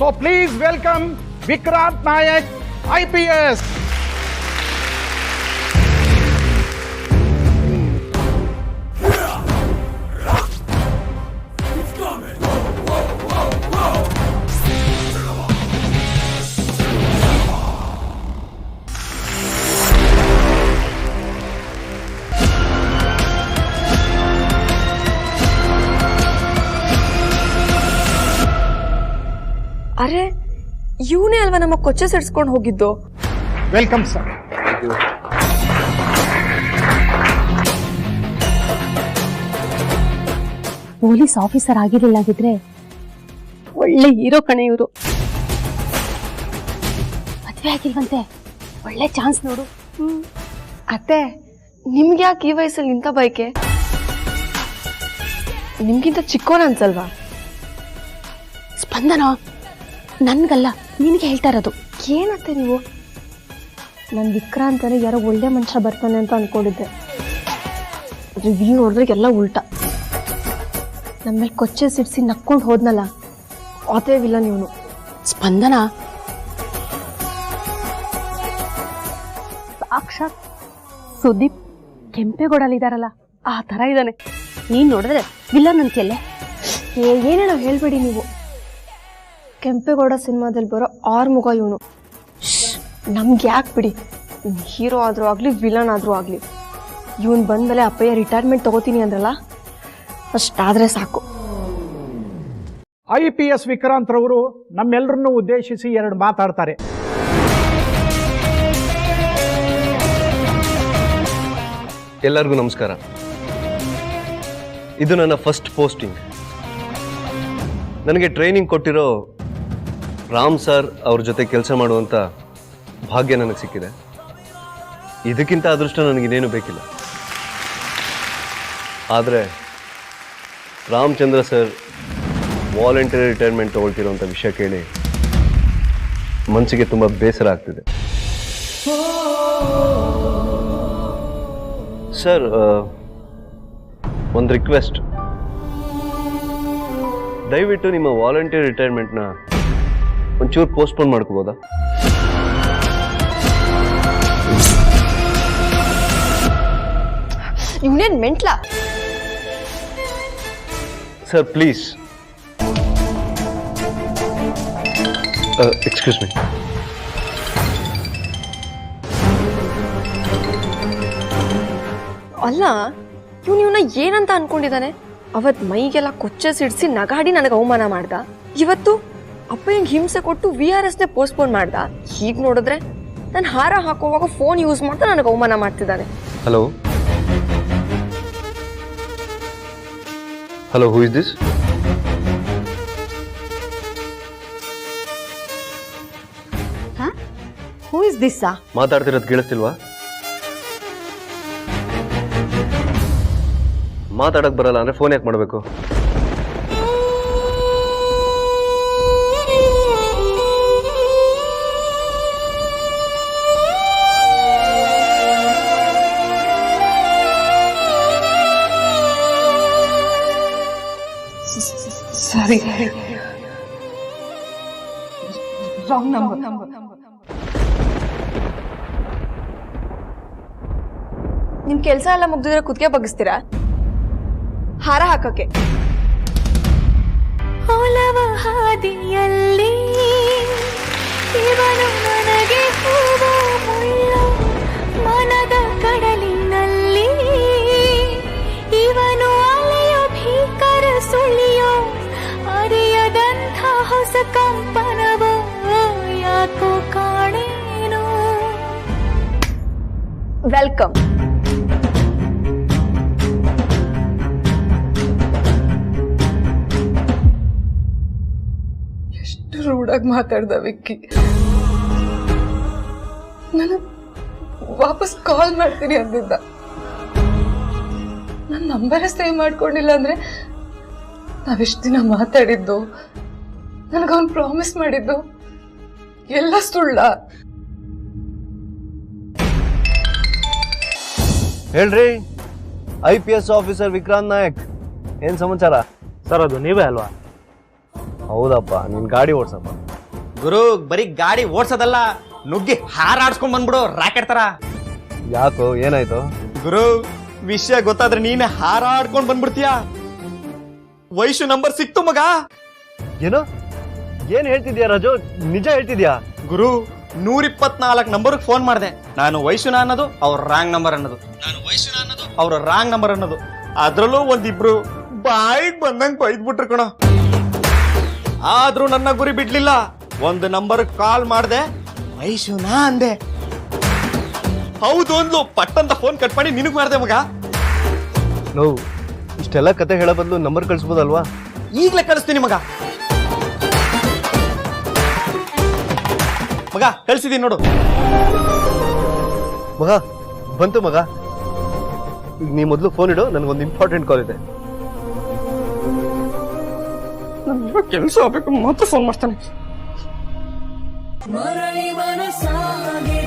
So please welcome Vikrant Nayak, IPS. ಅರೆ ಇವನೇ ಅಲ್ವಾ ನಮ್ಮ ಕೊಚ್ಚೆ ಸಿಡ್ಸ್ಕೊಂಡು ಹೋಗಿದ್ದು. Welcome sir. ಪೊಲೀಸ್ ಆಫೀಸರ್ ಆಗಿರಲಿಲ್ಲಾಗಿದ್ರೆ ಒಳ್ಳೆ ಹೀರೋ ಕಣೆ ಇವರು. ಮದ್ವೆ ಆಗಿಲ್ವಂತೆ, ಒಳ್ಳೆ ಚಾನ್ಸ್ ನೋಡು. ಅತ್ತೆ ನಿಮ್ಗೆ ಯಾಕೆ ಈ ವಯಸ್ಸಲ್ಲಿ ಇಂಥ ಬೈಕೆ? ನಿಮ್ಗಿಂತ ಚಿಕ್ಕೋನ ಅನ್ಸಲ್ವಾ? ಸ್ಪಂದನ ನನ್ಗಲ್ಲ ನಿನ್ಗೆ ಹೇಳ್ತಾ ಇರೋದು. ಏನತ್ತೆ ನೀವು? ನಾನು ವಿಕ್ರಾಂತನೇ ಯಾರೋ ಒಳ್ಳೆ ಮನುಷ್ಯ ಬರ್ತಾನೆ ಅಂತ ಅನ್ಕೊಂಡಿದ್ದೆ. ರಿವ್ಯೂ ನೋಡಿದ್ರೆ ಎಲ್ಲ ಉಲ್ಟಾ. ನಮ್ಮ ಮೇಲೆ ಕೊಚ್ಚೆ ಸಿಡ್ಸಿ ನಕ್ಕೊಂಡು ಹೋದ್ನಲ್ಲ, ಅದೇ ವಿಲನ್ ಇವನು. ಸ್ಪಂದನ ಸಾಕ್ಷಾತ್ ಸುದೀಪ್ ಕೆಂಪೇಗೌಡಲ್ಲಿದ್ದಾರಲ್ಲ ಆ ತರ ಇದ್ದಾನೆ. ನೀನ್ ನೋಡಿದ್ರೆ ವಿಲನ್ ಅಂತೆಯಲ್ಲೇ. ಏನೇನೋ ಹೇಳ್ಬೇಡಿ ನೀವು. ಕೆಂಪೇಗೌಡ ಸಿನಿಮಾದಲ್ಲಿ ಬರೋ ಆರ್ಮುಗ ಇವನು. ನಮ್ಗೆ ಯಾಕೆ ಬಿಡಿ, ಹೀರೋ ಆದರೂ ಆಗಲಿ ವಿಲನ್ ಆದರೂ ಆಗಲಿ, ಇವನು ಬಂದಮೇಲೆ ಅಪ್ಪಯ್ಯ ರಿಟೈರ್ಮೆಂಟ್ ತಗೋತೀನಿ ಅಂದ್ರಲ್ಲ, ಅಷ್ಟಾದರೆ ಸಾಕು. IPS ವಿಕ್ರಾಂತ್ ರವರು ನಮ್ಮೆಲ್ಲರನ್ನು ಉದ್ದೇಶಿಸಿ 2 ಮಾತಾಡ್ತಾರೆ. ಎಲ್ಲರಿಗೂ ನಮಸ್ಕಾರ. ಇದು ನನ್ನ ಫಸ್ಟ್ ಪೋಸ್ಟಿಂಗ್. ನನಗೆ ಟ್ರೈನಿಂಗ್ ಕೊಟ್ಟಿರೋ ರಾಮ್ ಸರ್ ಅವ್ರ ಜೊತೆ ಕೆಲಸ ಮಾಡುವಂಥ ಭಾಗ್ಯ ನನಗೆ ಸಿಕ್ಕಿದೆ. ಇದಕ್ಕಿಂತ ಅದೃಷ್ಟ ನನಗಿನ್ನೇನು ಬೇಕಿಲ್ಲ. ಆದರೆ ರಾಮಚಂದ್ರ ಸರ್ ವಾಲಂಟರಿ ರಿಟೈರ್ಮೆಂಟ್ ತೊಗೊಳ್ತಿರೋಂಥ ವಿಷಯ ಕೇಳಿ ಮನಸ್ಸಿಗೆ ತುಂಬ ಬೇಸರ ಆಗ್ತಿದೆ. ಸರ್, ಒಂದು ರಿಕ್ವೆಸ್ಟ್, ದಯವಿಟ್ಟು ನಿಮ್ಮ ವಾಲಂಟಿಯರ್ ರಿಟೈರ್ಮೆಂಟ್ನ ಒಂಚೂರು ಪೋಸ್ಟ್ಪೋನ್ ಮಾಡ್ಕೋಬೋದಾ? ಇವನೇನು ಮೆಂಟ್ಲ? Sir please, excuse me. ಅಲ್ಲ, ಇವನ್ನ ಏನಂತ ಅನ್ಕೊಂಡಿದ್ದಾನೆ? ಅವತ್ ಮೈಗೆಲ್ಲ ಕೊಚ್ಚೆ ಸಿಡಿಸಿ ನಗಾಡಿ ನನಗೆ ಅವಮಾನ ಮಾಡ್ದ. ಇವತ್ತು ಅಪ್ಪಯ್ಯಂಗೆ ಹಿಂಸೆ ಕೊಟ್ಟು VRSನೇ ಪೋಸ್ಟ್ಪೋನ್ ಮಾಡ್ದ. ಹೀಗೆ ನೋಡಿದ್ರೆ ನಾನು ಹಾರ ಹಾಕುವಾಗ ಫೋನ್ ಯೂಸ್ ಮಾಡ್ತಾ ನನಗೆ ಅವಮಾನ ಮಾಡ್ತಿದ್ದಾನೆ. Hello hello, who is this? Who is this? ಮಾತಾಡ್ತಿರೋದು ಕೇಳಿಸ್ತಿಲ್ವಾ? ಮಾತಾಡಕ್ ಬರಲ್ಲ ಅಂದ್ರೆ ಫೋನ್ ಯಾಕೆ ಮಾಡಬೇಕು? ಸಾರಿ, ರಾಂಗ್ ನಂಬರ್. ನಿಮ್ ಕೆಲಸ ಎಲ್ಲ ಮುಗ್ದಿದ್ರೆ ಕುತ್ತಿಗೆ ಬಗ್ಗಿಸ್ತೀರಾ? ಹಾರ ಹಾಕಕ್ಕೆ ಒಲವ ಹಾದಿಯಲ್ಲಿ ಇವನು ನನಗೆ ಹೂವು ಮುಳ್ಳು, ಮನದ ಕಡಲಿನಲ್ಲಿ ಇವನು ಅಲೆಯ ಭೀಕರ ಸುಳಿಯೋ, ಅರಿಯದಂಥ ಹೊಸ ಕಂಪನವೋ ಯಾಕೋ ಕಾಣೇನೋ. ವೆಲ್ಕಮ್. ರೂಢಾಗಿ ಮಾತಾಡ್ದ ವಿಕ್ಕಿ. ನಾನು ವಾಪಸ್ ಕಾಲ್ ಮಾಡ್ತೀನಿ ಅಂದಿದ್ದ. ನನ್ನ ನಂಬರೇ ಸೇವ್ ಮಾಡ್ಕೊಂಡಿಲ್ಲ ಅಂದ್ರೆ ನಾವಿಷ್ಟು ದಿನ ಮಾತಾಡಿದ್ದು, ನನಗವನ್ ಪ್ರಾಮಿಸ್ ಮಾಡಿದ್ದು ಎಲ್ಲ ಸುಳ್ಳ. ಹೇಳ್ರಿ, IPS ಆಫೀಸರ್ ವಿಕ್ರಾಂತ್ ನಾಯಕ್, ಏನ್ ಸಮಾಚಾರ? ಸರ್ ಅದು ನೀವೇ ಅಲ್ವಾ? ಹೌದಪ್ಪ, ನಿನ್ ಗಾಡಿ ಓಡ್ಸಪ್ಪ. ಗುರು ಬರೀ ಗಾಡಿ ಓಡ್ಸೋದಲ್ಲ, ನುಗ್ಗಿ ಹಾರಾಡ್ಸ್ಕೊಂಡ್ ಬಂದ್ಬಿಡು ರಾಕೆಟ್ ತರ. ಯಾಕೋ ಏನಾಯ್ತು? ಗುರು ವಿಷಯ ಗೊತ್ತಾದ್ರೆ ನೀನೆ ಹಾರಾಡ್ಕೊಂಡ್ ಬಂದ್ಬಿಡ್ತೀಯ. ವೈಶು ನಂಬರ್ ಸಿಕ್ತು ಮಗ. ಏನೋ ಏನ್ ಹೇಳ್ತಿದ್ಯಾ ರಾಜು? ನಿಜ ಹೇಳ್ತಿದ್ಯಾ? ಗುರು 124 ನಂಬರ್ ಫೋನ್ ಮಾಡಿದೆ. ನಾನು ವೈಶುನ ಅನ್ನೋದು ಅವ್ರ ರಾಂಗ್ ನಂಬರ್ ಅನ್ನೋದು, ನಾನು ವೈಶುನ ಅನ್ನೋದು ಅವ್ರ ರಾಂಗ್ ನಂಬರ್ ಅನ್ನೋದು. ಅದ್ರಲ್ಲೂ ಒಂದಿಬ್ರು ಬಾಯಿಗೆ ಬಂದಂಗ್ ಬೈದ್ಬಿಟ್ರು ಕಣ. ಆದ್ರೂ ನನ್ನ ಗುರಿ ಬಿಡ್ಲಿಲ್ಲ. ಒಂದು ನಂಬರ್ ಕಾಲ್ ಮಾಡ್ದೆ, ವೈಶುನ ಅಂದೆ. ಹೌದು ಅಂದ್ಲು. ಪಟ್ಟಂತ ಫೋನ್ ಕಟ್ ಮಾಡಿ ನಿನಗ್ ಮಾಡ್ದೆ ಮಗ. ನಾವು ಇಷ್ಟೆಲ್ಲ ಕತೆ ಹೇಳೋ ಬದಲು ನಂಬರ್ ಕಳಿಸ್ಬೋದಲ್ವಾ? ಈಗ್ಲೇ ಕಳಿಸ್ತೀನಿ ಮಗ. ಮಗ ಕಳ್ಸಿದೀನಿ ನೋಡು. ಮಗ ಬಂತು ಮಗ. ನೀ ಮೊದಲು ಫೋನ್ ಇಡು, ನನಗೊಂದು ಇಂಪಾರ್ಟೆಂಟ್ ಕಾಲ್ ಇದೆ. ಕೆಲಸ ಆಗ್ಬೇಕು, ಮತ್ತೆ ಫೋನ್ ಮಾಡ್ತಾನೆ. ಮರಳಿ ಮನಸಾಗೆ